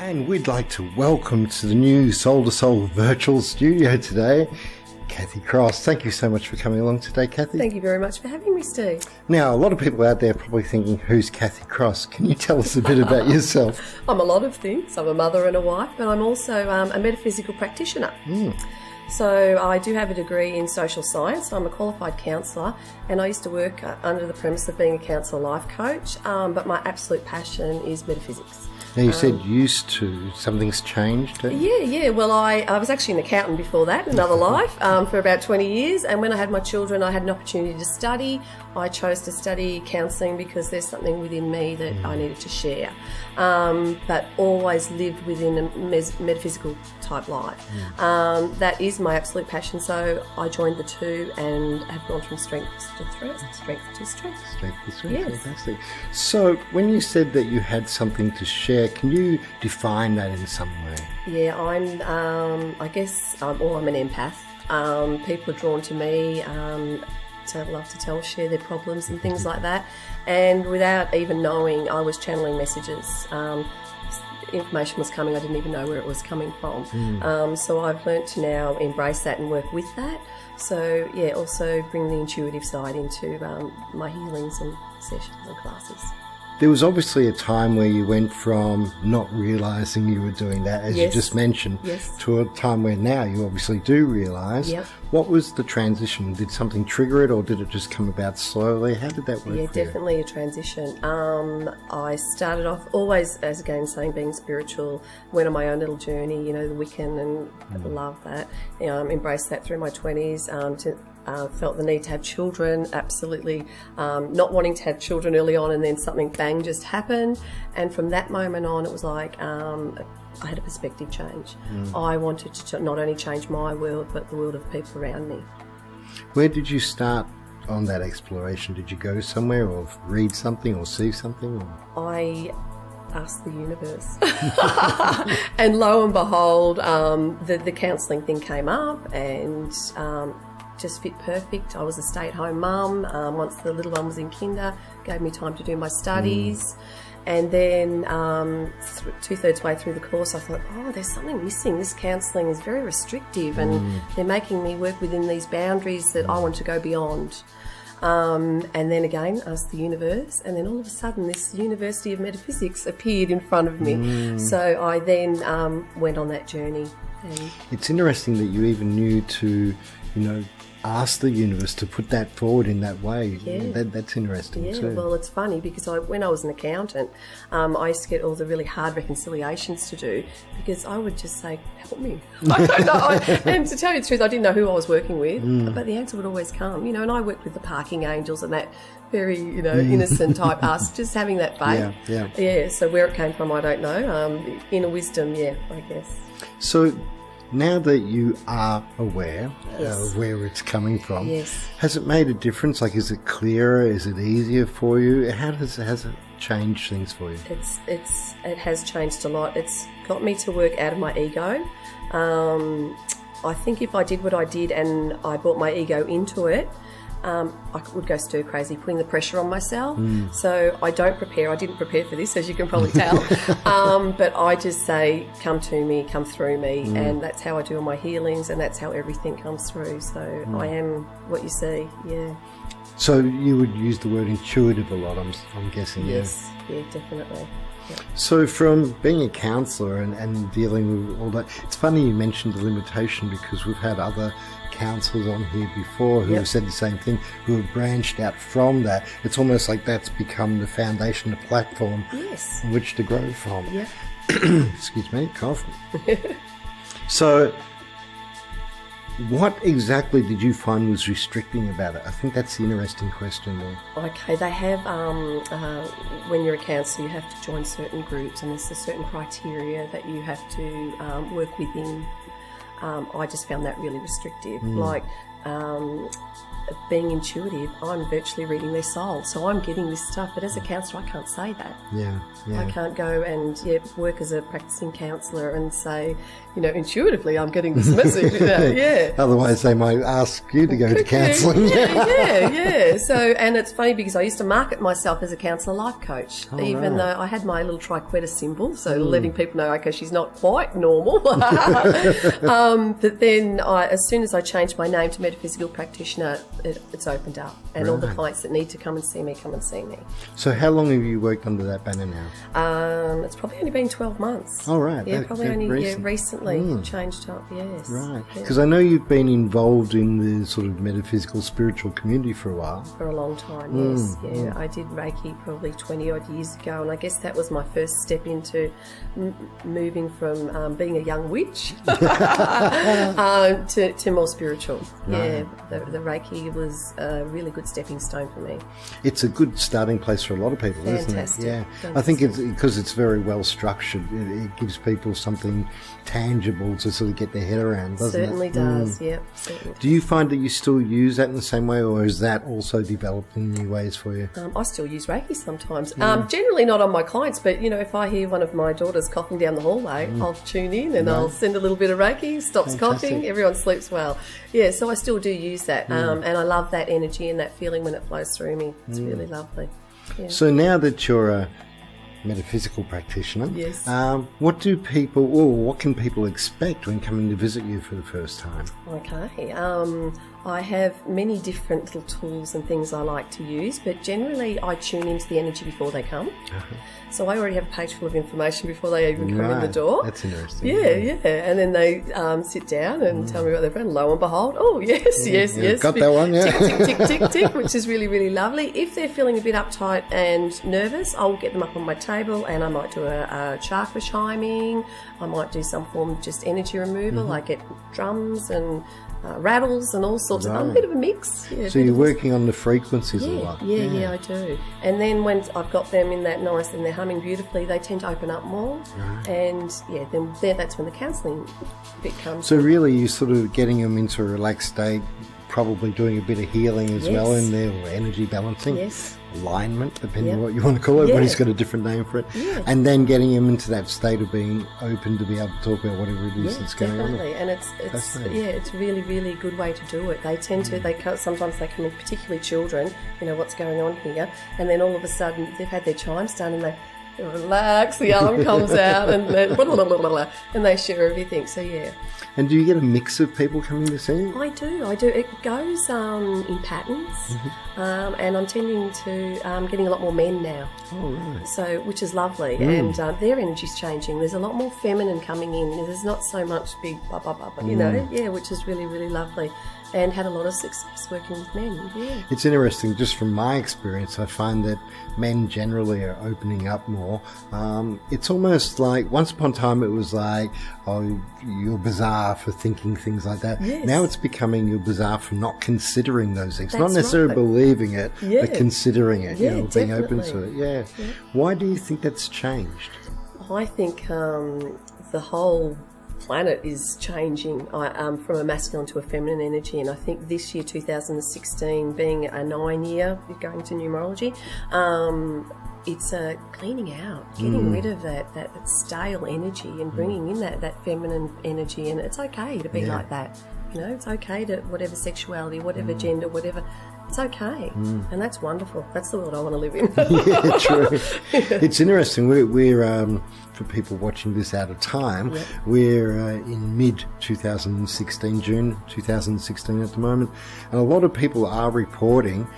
And we'd like to welcome to the new Soul to Soul virtual studio today, Kathy Cross. Thank you so much for coming along today, Kathy. Thank you very much for having me, Steve. Now, a lot of people out there are probably thinking, who's Kathy Cross? Can you tell us a bit about yourself? I'm a lot of things. I'm a mother and a wife, but I'm also a metaphysical practitioner. So I do have a degree in social science. I'm a qualified counsellor, and I used to work under the premise of being a counsellor life coach, but my absolute passion is metaphysics. Now, you said used to, something's changed? Yeah. Well, I was actually an accountant before that, another life, for about 20 years. And when I had my children, I had an opportunity to study. I chose to study counselling because there's something within me that I needed to share. But always lived within a metaphysical type life. That is my absolute passion. So I joined the two and have gone from strength to strength. Strength to strength, yes. Fantastic. So when you said that you had something to share, can you define that in some way? Yeah, I'm an empath. People are drawn to me. To love to share their problems and things like that. And without even knowing, I was channeling messages. Information was coming, I didn't even know where it was coming from. So I've learnt to now embrace that and work with that. So yeah, also bring the intuitive side into my healings and sessions and classes. There was obviously a time where you went from not realising you were doing that, as you just mentioned, to a time where now you obviously do realise. What was the transition? Did something trigger it, or did it just come about slowly? How did that work for you? Yeah, definitely a transition. I started off always, as again saying, being spiritual, went on my own little journey, the Wiccan, and love that. Embraced that through my 20s. Felt the need to have children, absolutely not wanting to have children early on, and then something bang just happened, and from that moment on it was like I had a perspective change. I wanted to not only change my world but the world of people around me. Where did you start on that exploration? Did you go somewhere or read something or see something? I asked the universe and lo and behold the counselling thing came up and just fit perfect. I was a stay-at-home mum. Once the little one was in kinder, gave me time to do my studies. And then 2/3 way through the course, I thought, there's something missing. This counselling is very restrictive and they're making me work within these boundaries that I want to go beyond. And then again, asked the universe, and then all of a sudden this University of Metaphysics appeared in front of me. So I then went on that journey. And it's interesting that you even knew to, ask the universe to put that forward in that way. That's interesting too. Well, it's funny because when I was an accountant, I used to get all the really hard reconciliations to do because I would just say, help me. I don't know. And to tell you the truth, I didn't know who I was working with, but the answer would always come. And I worked with the parking angels and that very, innocent type us, just having that faith. Yeah, so where it came from, I don't know. Inner wisdom, I guess. So now that you are aware of where it's coming from, has it made a difference? Like, is it clearer? Is it easier for you? Has it changed things for you? It has changed a lot. It's got me to work out of my ego. I think if I did what I did and I brought my ego into it, I would go stir crazy, putting the pressure on myself. So I don't prepare. I didn't prepare for this, as you can probably tell. But I just say, come to me, come through me. And that's how I do all my healings, and that's how everything comes through. So I am what you see, So you would use the word intuitive a lot, I'm guessing, Yes, definitely. Yeah. So from being a counsellor and dealing with all that, it's funny you mentioned the limitation because we've had other counsellors on here before who have said the same thing, who have branched out from that. It's almost like that's become the foundation, the platform on which to grow from. Excuse me, cough. So what exactly did you find was restricting about it? I think that's the interesting question there. Okay, they have, when you're a counsellor, you have to join certain groups and there's a certain criteria that you have to work within. I just found that really restrictive. Like, being intuitive, I'm virtually reading their soul. So I'm getting this stuff, but as a counsellor, I can't say that. Yeah. I can't go and work as a practicing counsellor and say, intuitively I'm getting this message. Otherwise they might ask you to go to counselling. Yeah. So, and it's funny because I used to market myself as a counsellor life coach, even though I had my little triquetra symbol, so letting people know, okay, she's not quite normal. But then as soon as I changed my name to Metaphysical Practitioner, it's opened up, and all the clients that need to come and see me, come and see me. So how long have you worked under that banner now? It's probably only been 12 months. Oh, right. Yeah, probably only recently changed up, yes. Right. Because I know you've been involved in the sort of metaphysical spiritual community for a while. For a long time, yes. Yeah, I did Reiki probably 20-odd years ago, and I guess that was my first step into moving from being a young witch to more spiritual. Right. Yeah, the Reiki was a really good stepping stone for me. It's a good starting place for a lot of people, isn't it? Yeah. Fantastic. I think it's because it's very well structured. It gives people something tangible to sort of get their head around, doesn't it? Certainly does, yep. Certainly. Do you find that you still use that in the same way, or is that also developed in new ways for you? I still use Reiki sometimes. Generally not on my clients, but, if I hear one of my daughters coughing down the hallway, I'll tune in and I'll send a little bit of Reiki, stops coughing, everyone sleeps well. Yeah, so I still do use that, and I love that energy and that feeling when it flows through me. It's really lovely. Yeah. So now that you're a metaphysical practitioner, yes. what can people expect when coming to visit you for the first time? Okay. I have many different little tools and things I like to use, but generally I tune into the energy before they come. So I already have a page full of information before they even come in the door. That's interesting. Yeah. And then they sit down and tell me what they've read. Lo and behold, yes. Got that one, yeah. Tick, which is really, really lovely. If they're feeling a bit uptight and nervous, I'll get them up on my table and I might do a chakra chiming. I might do some form of just energy removal. I get drums and rattles and all sorts of a bit of a mix. Yeah, so you're working on the frequencies a lot. Yeah, I do. And then when I've got them in that nice and they're humming beautifully, they tend to open up more. And then that's when the counselling bit comes. So really you're sort of getting them into a relaxed state, probably doing a bit of healing as well in there, or energy balancing. Yes. Alignment, depending on what you want to call it. Everybody's got a different name for it. And then getting them into that state of being open to be able to talk about whatever it is that's going on. And it's a really, really good way to do it. They tend to, sometimes they come in, particularly children, what's going on here, and then all of a sudden they've had their chimes done and they relax, the arm comes out and and they share everything. So And do you get a mix of people coming to see you? I do. It goes in patterns, and I'm tending to getting a lot more men now. Oh, right. So, which is lovely, and their energy's changing. There's a lot more feminine coming in. There's not so much big, which is really, really lovely. And had a lot of success working with men, It's interesting, just from my experience, I find that men generally are opening up more. It's almost like, once upon a time it was like, oh, you're bizarre for thinking things like that. Yes. Now it's becoming you're bizarre for not considering those things. That's not necessarily right. believing it, but considering it, being open to it. Yeah. Why do you think that's changed? I think the whole planet is changing from a masculine to a feminine energy, and I think this year 2016 being a 9-year going to numerology, it's cleaning out, getting rid of that stale energy and bringing in that feminine energy, and it's okay to be like that. It's okay to whatever sexuality, whatever gender, whatever. It's okay, and that's wonderful. That's the world I want to live in. Yeah, true. It's interesting. We're for people watching this out of time, we're in mid-2016, June 2016 at the moment, and a lot of people are reporting,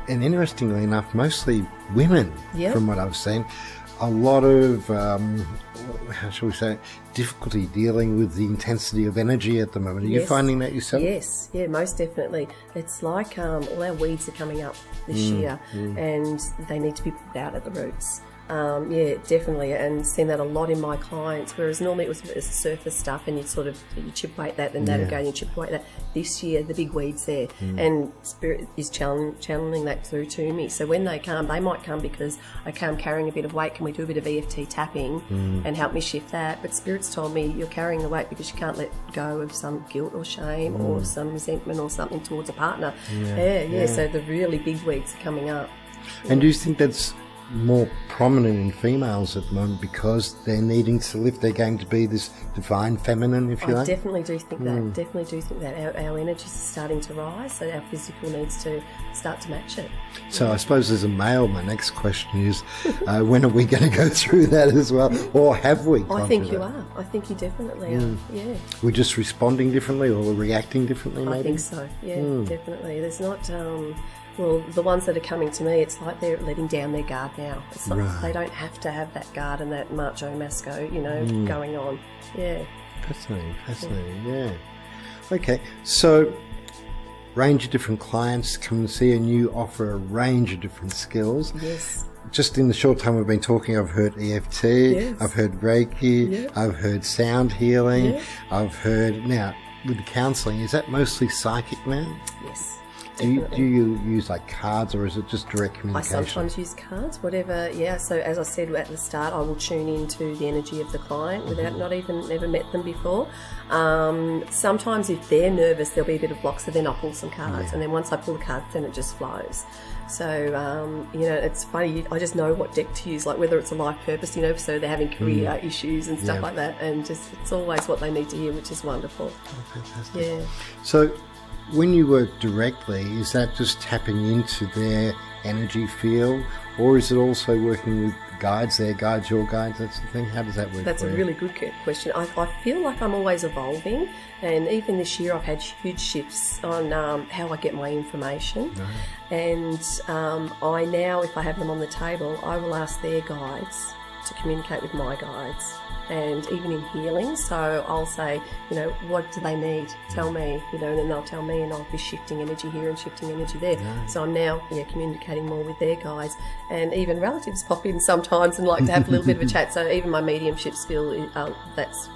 and interestingly enough, mostly women, from what I've seen, a lot of, how shall we say, difficulty dealing with the intensity of energy at the moment. Are you finding that yourself? Yes, most definitely. It's like all our weeds are coming up this year, and they need to be pulled out at the roots. Yeah, definitely, and seen that a lot in my clients. Whereas normally it was surface stuff, and you chip away at that, then that'll go, and you chip away at that. This year, the big weed's there, and Spirit is channeling that through to me. So when they come, they might come because I'm carrying a bit of weight. Can we do a bit of EFT tapping and help me shift that? But Spirit's told me you're carrying the weight because you can't let go of some guilt or shame or some resentment or something towards a partner. Yeah. So the really big weeds are coming up. And do you think that's more prominent in females at the moment because they're needing to lift their game to be this divine feminine, if you like? I definitely do think that. Definitely do think that our energies are starting to rise, so our physical needs to start to match it. So I suppose as a male, my next question is, when are we going to go through that as well, or have we? I think you are. I think you definitely are. Yeah. We're just responding differently or reacting differently, maybe? I think so. Yeah, definitely. There's not. Well, the ones that are coming to me, it's like they're letting down their guard now. It's like they don't have to have that guard and that macho masco, going on. Yeah. Fascinating, yeah. Okay, so range of different clients come and see, and you offer a range of different skills. Yes. Just in the short time we've been talking, I've heard EFT, I've heard Reiki, I've heard sound healing, I've heard, now, with the counselling, is that mostly psychic now? Yes. Do you use like cards, or is it just direct communication? I sometimes use cards, whatever. Yeah. So as I said at the start, I will tune into the energy of the client without never met them before. Sometimes if they're nervous, there'll be a bit of block, so then I'll pull some cards, and then once I pull the cards, then it just flows. So it's funny. I just know what deck to use, like whether it's a life purpose, so they're having career issues and stuff like that, and just it's always what they need to hear, which is wonderful. Oh, fantastic. Yeah. So, when you work directly, is that just tapping into their energy field, or is it also working with guides, their guides, your guides, that's the thing? How does that work? That's a really good question. I feel like I'm always evolving, and even this year I've had huge shifts on how I get my information. And I now, if I have them on the table, I will ask their guides to communicate with my guides. And even in healing, so I'll say, what do they need? Tell me, and then they'll tell me, and I'll be shifting energy here and shifting energy there. So I'm now, communicating more with their guides, and even relatives pop in sometimes and like to have a little bit of a chat. So even my mediumship skill, that's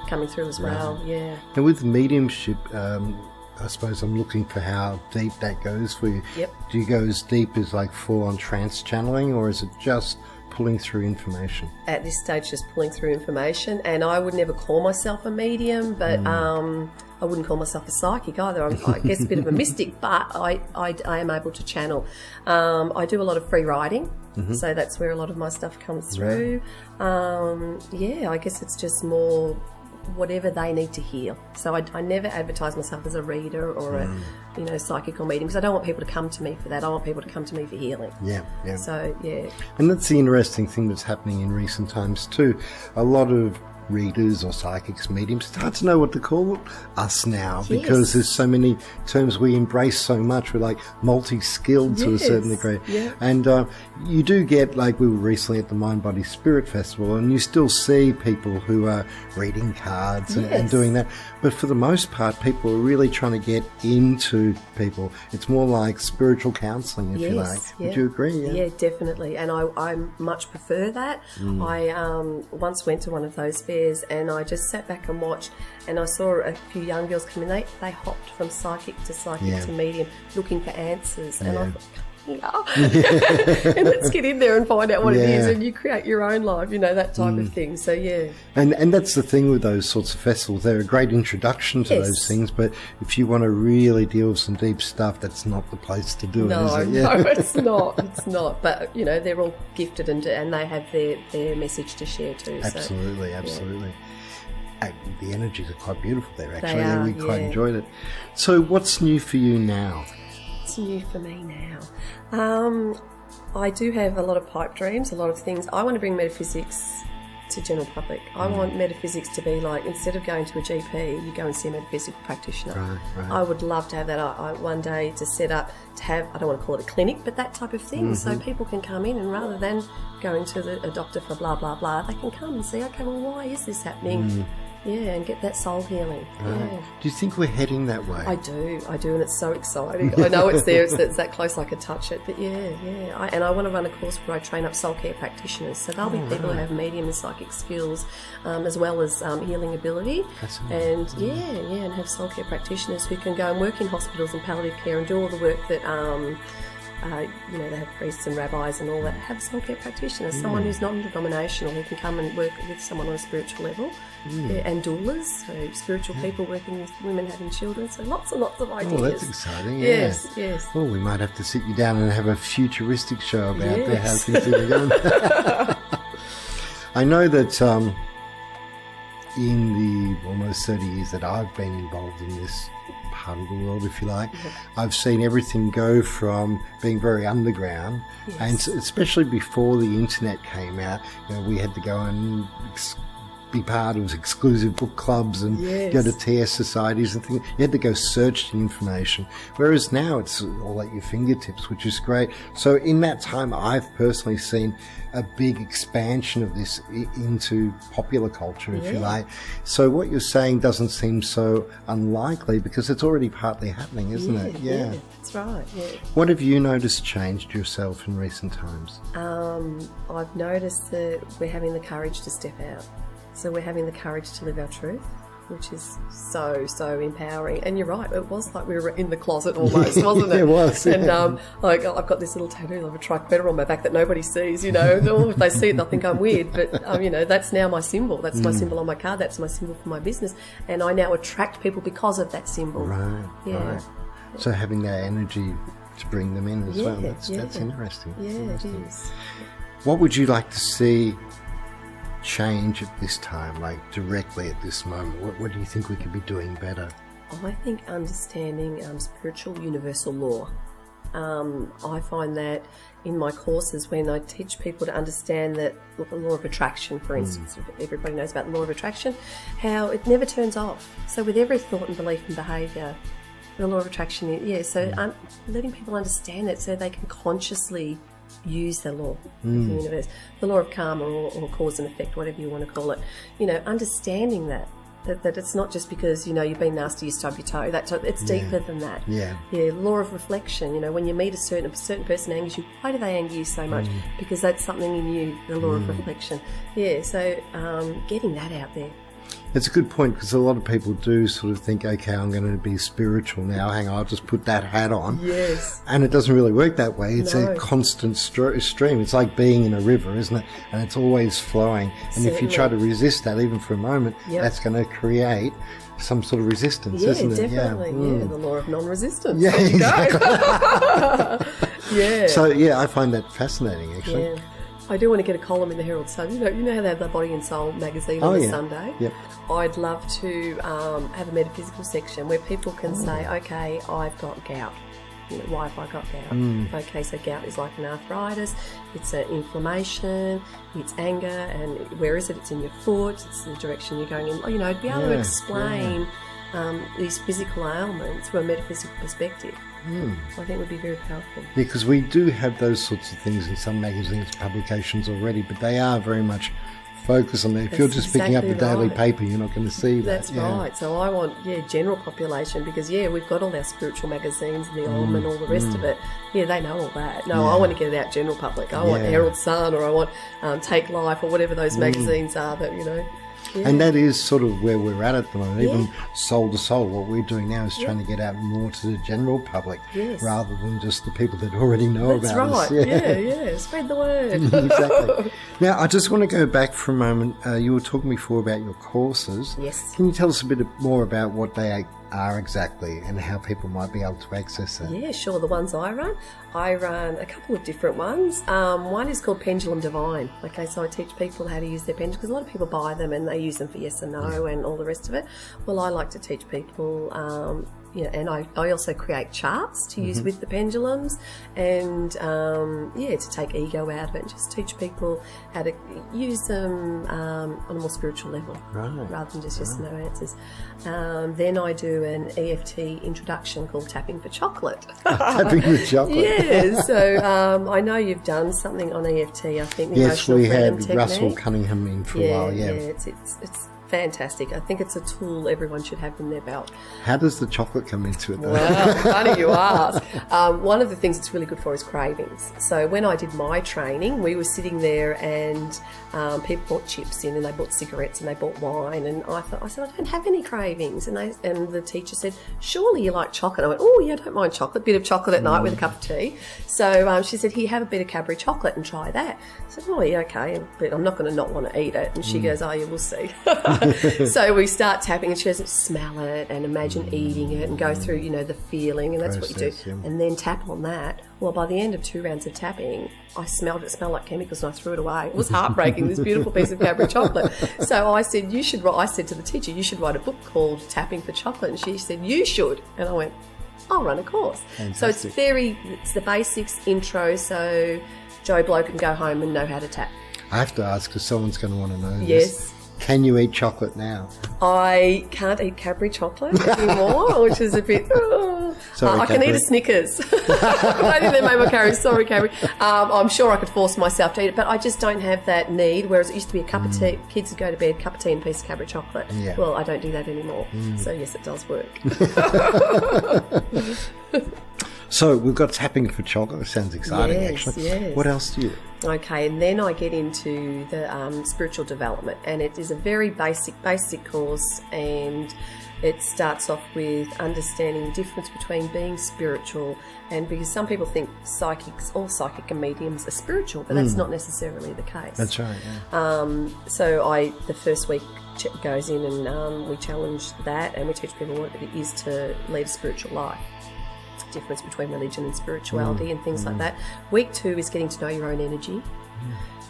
coming through as well. Yeah. And with mediumship, I suppose I'm looking for how deep that goes for you. Yep. Do you go as deep as like full-on trance channeling, or is it just pulling through information? At this stage, just pulling through information, and I would never call myself a medium, but I wouldn't call myself a psychic either. I'm, I guess, a bit of a mystic, but I am able to channel. I do a lot of free writing, so that's where a lot of my stuff comes through. I guess it's just more whatever they need to heal. So I never advertise myself as a reader or a psychic or medium, because I don't want people to come to me for that. I want people to come to me for healing. Yeah. So and that's the interesting thing that's happening in recent times too. A lot of readers or psychics, mediums, it's hard to know what to call us now, because there's so many terms we embrace so much. We're like multi-skilled to a certain degree. And you do get, like we were recently at the Mind Body Spirit Festival, and you still see people who are reading cards and doing that, but for the most part people are really trying to get into people. It's more like spiritual counselling, if you like. Would you agree? Yeah, definitely. And I much prefer that. I once went to one of those fairs, and I just sat back and watched, and I saw a few young girls come in. They hopped from psychic to medium, looking for answers, and I thought, and let's get in there and find out what it is, and you create your own life, that type of thing. So and that's the thing with those sorts of festivals. They're a great introduction to those things, but if you want to really deal with some deep stuff, that's not the place to do it, is it? No, it's not. But they're all gifted, and they have their message to share too. Absolutely. The energies are quite beautiful there, actually. We quite enjoyed it. So what's new for you now? What's new for me now? I do have a lot of pipe dreams, a lot of things. I want to bring metaphysics to general public. I want metaphysics to be like, instead of going to a GP, you go and see a metaphysical practitioner. Right. I would love to have that. I one day to set up to have, I don't want to call it a clinic, but that type of thing, so people can come in, and rather than going to a doctor for blah blah blah, they can come and see, okay, well, why is this happening? and get that soul healing. Right. Yeah. Do you think we're heading that way? I do, and it's so exciting. I know it's there, it's that close I could touch it, but I want to run a course where I train up soul care practitioners, so they'll be people who have medium and psychic skills, as well as healing ability, and and have soul care practitioners who can go and work in hospitals and palliative care and do all the work that they have priests and rabbis and all that. Have soul care practitioners, someone who's non-denominational who can come and work with someone on a spiritual level, and doulas, so spiritual people working with women having children. So lots and lots of ideas. Oh, that's exciting. Yeah. Yes. Well, we might have to sit you down and have a futuristic show about how things are going. I know that in the almost 30 years that I've been involved in this part of the world, if you like, I've seen everything go from being very underground, and especially before the internet came out, we had to go and be part of exclusive book clubs and go to TS societies and things. You had to go search the information, whereas now it's all at your fingertips, which is great. So in that time, I've personally seen a big expansion of this into popular culture, if you like. So what you're saying doesn't seem so unlikely, because it's already partly happening, isn't it? Yeah, that's right. Yeah. What have you noticed changed yourself in recent times? I've noticed that we're having the courage to step out. So we're having the courage to live our truth, which is so, so empowering. And you're right, it was like we were in the closet almost, wasn't it? It was, yeah. And I've got this little tattoo of a triquetra on my back that nobody sees, If they see it, they'll think I'm weird. But, that's now my symbol. That's my symbol on my card. That's my symbol for my business. And I now attract people because of that symbol. Right, right. So having that energy to bring them in as well, that's interesting. Yeah, interesting. It is. What would you like to see change at this time, like directly at this moment? What do you think we could be doing better? I think understanding spiritual universal law. I find that in my courses, when I teach people to understand that the law of attraction, for instance, everybody knows about the law of attraction, how it never turns off. So with every thought and belief and behaviour, the law of attraction, letting people understand it so they can consciously use the law of the universe, the law of karma or cause and effect, whatever you want to call it. Understanding that it's not just because you've been nasty, you stub your toe. It's deeper than that. Law of reflection. When you meet a certain person angers you, why do they anger you so much? Because that's something in you, the law of reflection. So getting that out there. It's a good point, because a lot of people do sort of think, okay, I'm going to be spiritual now. Hang on, I'll just put that hat on. Yes. And it doesn't really work that way. It's a constant stream. It's like being in a river, isn't it? And it's always flowing. And if you try to resist that, even for a moment, that's going to create some sort of resistance, isn't it? Definitely. Yeah, the law of non-resistance. Yeah, exactly. So, I find that fascinating, actually. Yeah. I do want to get a column in the Herald Sun. You know how they have the Body and Soul magazine on a Sunday? Yep. I'd love to have a metaphysical section where people can say, okay, I've got gout. Why have I got gout? Okay, so gout is like an arthritis. It's an inflammation. It's anger. And where is it? It's in your foot. It's the direction you're going in. To be able to explain these physical ailments from a metaphysical perspective, I think would be very powerful. Yeah, because we do have those sorts of things in some magazines, publications already, but they are very much focused on that. If you're just picking up the daily paper, you're not going to see that. That's right. So I want, general population, because, we've got all our spiritual magazines and the Om and all the rest of it. Yeah, they know all that. No, I want to get it out general public. I want Herald Sun, or I want Take Life, or whatever those magazines are that, Yeah. And that is sort of where we're at the moment. Even Soul to Soul, what we're doing now is trying to get out more to the general public, rather than just the people that already know about us. That's right. Spread the word. Exactly. Now, I just want to go back for a moment. You were talking before about your courses. Yes. Can you tell us a bit more about what they are exactly and how people might be able to access that? Yeah, sure. The ones I run a couple of different ones. One is called Pendulum Divine. Okay, so I teach people how to use their pendulum, because a lot of people buy them and they use them for yes and no and all the rest of it. Well, I like to teach people, and I also create charts to use with the pendulums, and to take ego out of it and just teach people how to use them on a more spiritual level, rather than just yes and no answers. Then I do an EFT introduction called Tapping for Chocolate. Tapping for chocolate. Yeah, so I know you've done something on EFT, I think. Yes, we had Russell Cunningham in for a while, it's fantastic. I think it's a tool everyone should have in their belt. How does the chocolate come into it, though? Well, funny you ask. One of the things it's really good for is cravings. So when I did my training, we were sitting there and people bought chips in and they bought cigarettes and they bought wine, and I said, I don't have any cravings. And the teacher said, surely you like chocolate. I went, oh yeah, I don't mind chocolate, bit of chocolate at night with a cup of tea. So she said, here, have a bit of Cadbury chocolate and try that. I said, oh yeah, okay, but I'm not going to not want to eat it. And she goes, oh yeah, we'll see. So we start tapping and she goes, smell it and imagine eating it and go through, the feeling, and that's what you do. Yeah. And then tap on that. Well, by the end of 2 rounds of tapping, I smelled it. It smelled like chemicals, and I threw it away. It was heartbreaking, this beautiful piece of Cadbury chocolate. So I said, I said to the teacher, you should write a book called Tapping for Chocolate. And she said, you should. And I went, I'll run a course. Fantastic. So it's the basics, intro, so Joe Blow can go home and know how to tap. I have to ask because someone's going to want to know this. Yes. Can you eat chocolate now? I can't eat Cadbury chocolate anymore, which is a bit... Sorry, I can eat a Snickers. I don't think they made my Cadbury. Sorry, Cadbury. I'm sure I could force myself to eat it, but I just don't have that need, whereas it used to be a cup of tea. Kids would go to bed, cup of tea and a piece of Cadbury chocolate. Yeah. Well, I don't do that anymore. So, yes, it does work. So we've got tapping for chocolate. It sounds exciting, Yes, actually. yes. What else do you do? Okay, and then I get into the spiritual development, and it is a very basic course, and it starts off with understanding the difference between being spiritual, and because some people think all psychic and mediums are spiritual, but that's not necessarily the case. That's right, yeah. So the first week goes in and we challenge that, and we teach people what it is to lead a spiritual life. Difference between religion and spirituality and things like that. Week 2 is getting to know your own energy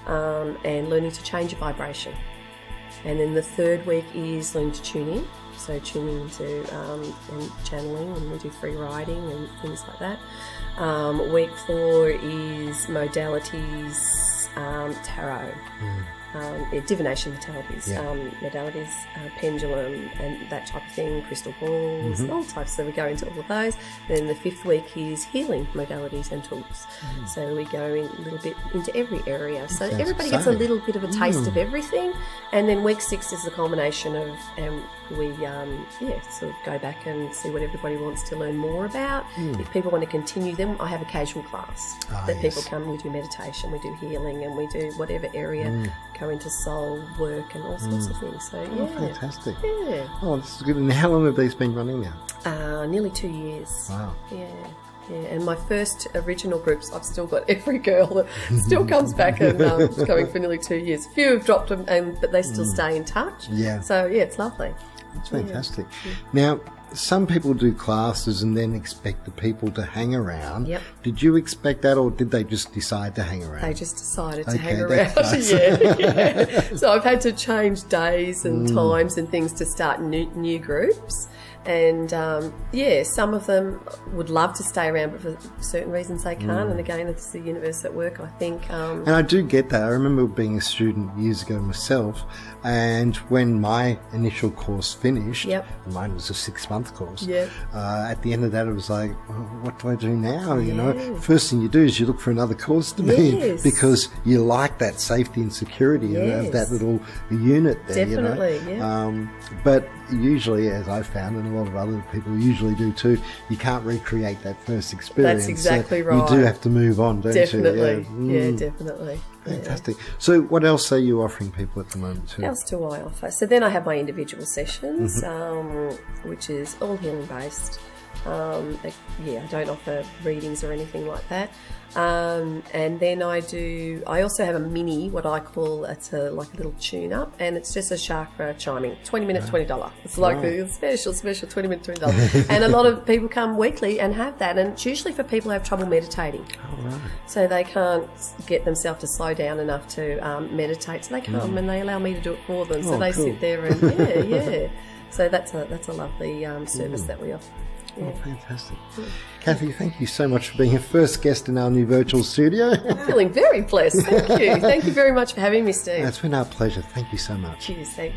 and learning to change your vibration. And then the 3rd week is learning to tune in. So tuning into and channeling, and we do free writing and things like that. Week 4 is modalities, tarot. Divination modalities, pendulum and that type of thing, crystal balls, all types. So we go into all of those. Then the 5th week is healing modalities and tools. So we go in a little bit into every area. So everybody gets a little bit of a taste of everything. And then week 6 is the culmination of, we sort of go back and see what everybody wants to learn more about. If people want to continue, then I have a casual class that people come. We do meditation, we do healing, and we do whatever area. Go into soul work and all sorts of things. So yeah, fantastic. Yeah. Oh, this is good. And how long have these been running now? Nearly 2 years. Wow. Yeah. And my first original groups, I've still got every girl that still comes back and going for nearly 2 years. A few have dropped them, but they still stay in touch. Yeah. So yeah, it's lovely. That's fantastic. Yeah. Now, some people do classes and then expect the people to hang around. Yep. Did you expect that, or did they just decide to hang around? They just decided to hang that's around. nice. Yeah. So I've had to change days and times and things to start new groups. And some of them would love to stay around, but for certain reasons they can't. And again, it's the universe at work, I think. And I do get that. I remember being a student years ago myself, and when my initial course finished, and mine was a 6-month course, at the end of that it was like, well, what do I do now? You know, first thing you do is you look for another course to be in, because you like that safety and security of that little unit there. Definitely, But usually, as I've found, and a lot of other people usually do too, you can't recreate that first experience. That's exactly right. You do have to move on, don't definitely. you? Yeah, definitely. Fantastic. So what else are you offering people at the moment too? What else do I offer? So then I have my individual sessions, which is all healing based. I don't offer readings or anything like that. And then I also have a mini, what I call, it's like a little tune-up, and it's just a chakra chiming, 20 minutes, $20. It's like the special 20 minutes, $20. And a lot of people come weekly and have that, and it's usually for people who have trouble meditating. So they can't get themselves to slow down enough to meditate, so they come and they allow me to do it for them. So they sit there and, So that's a lovely service that we offer. Yeah. Oh, fantastic. Kathy, thank you so much for being a first guest in our new virtual studio. I'm feeling very blessed. Thank you. Thank you very much for having me, Steve. It's been our pleasure. Thank you so much. Cheers. Thanks.